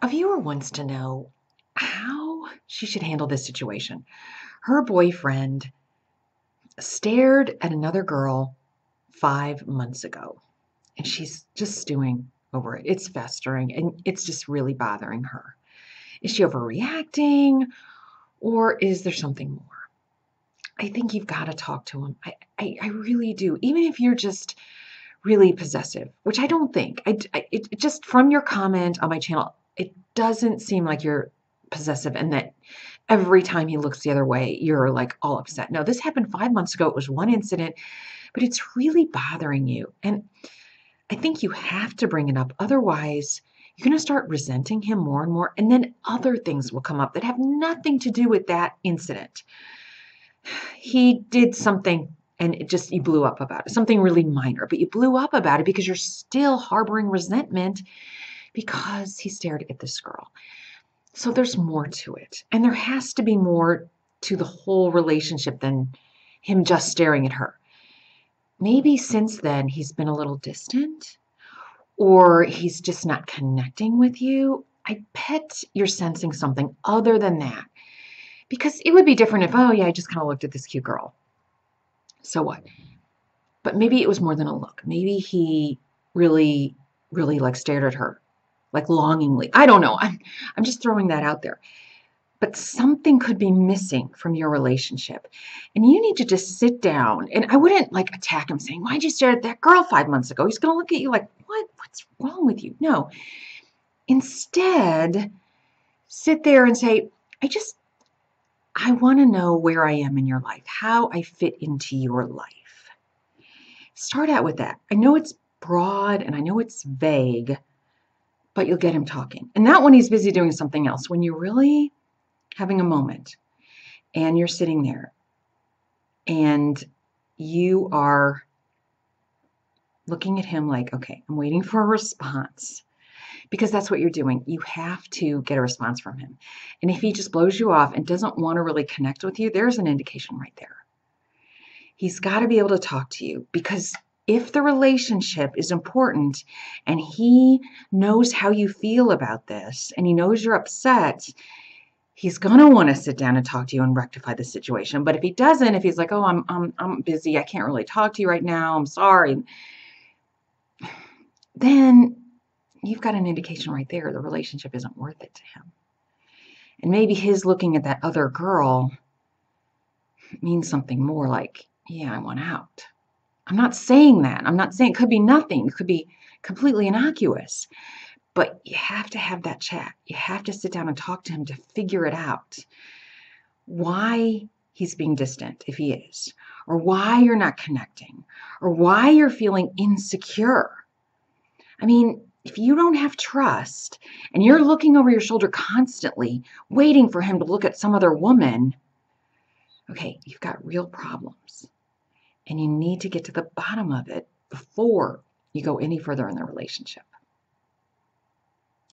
A viewer wants to know how she should handle this situation. Her boyfriend stared at another girl 5 months ago, and she's just stewing over it. It's festering, and it's just really bothering her. Is she overreacting, or is there something more? I think you've got to talk to him. I really do. Even if you're just really possessive, which I don't think. It just from your comment on my channel, it doesn't seem like you're possessive and that every time he looks the other way, you're like all upset. No, this happened 5 months ago. It was one incident, but it's really bothering you. And I think you have to bring it up. Otherwise, you're going to start resenting him more and more. And then other things will come up that have nothing to do with that incident. He did something and you blew up about it, something really minor, but you blew up about it because you're still harboring resentment because he stared at this girl. So there's more to it. And there has to be more to the whole relationship than him just staring at her. Maybe since then he's been a little distant or he's just not connecting with you. I bet you're sensing something other than that. Because it would be different if, oh yeah, I just kind of looked at this cute girl. So what? But maybe it was more than a look. Maybe he really, really like stared at her, like longingly. I don't know. I'm just throwing that out there. But something could be missing from your relationship. And you need to just sit down. And I wouldn't like attack him saying, why'd you stare at that girl 5 months ago? He's going to look at you like, what? What's wrong with you? No. Instead, sit there and say, I want to know where I am in your life, how I fit into your life. Start out with that. I know it's broad and I know it's vague, but you'll get him talking. And not when he's busy doing something else. When you're really having a moment and you're sitting there and you are looking at him like, okay, I'm waiting for a response. Because that's what you're doing. You have to get a response from him. And if he just blows you off and doesn't want to really connect with you, there's an indication right there. He's got to be able to talk to you because if the relationship is important and he knows how you feel about this and he knows you're upset, he's going to want to sit down and talk to you and rectify the situation. But if he doesn't, if he's like, oh, I'm busy, I can't really talk to you right now, I'm sorry, then you've got an indication right there the relationship isn't worth it to him. And maybe his looking at that other girl means something more like, yeah, I want out. I'm not saying that. I'm not saying it could be nothing. It could be completely innocuous. But you have to have that chat. You have to sit down and talk to him to figure it out. Why he's being distant, if he is, or why you're not connecting, or why you're feeling insecure. I mean, if you don't have trust and you're looking over your shoulder constantly, waiting for him to look at some other woman, okay, you've got real problems. And you need to get to the bottom of it before you go any further in the relationship.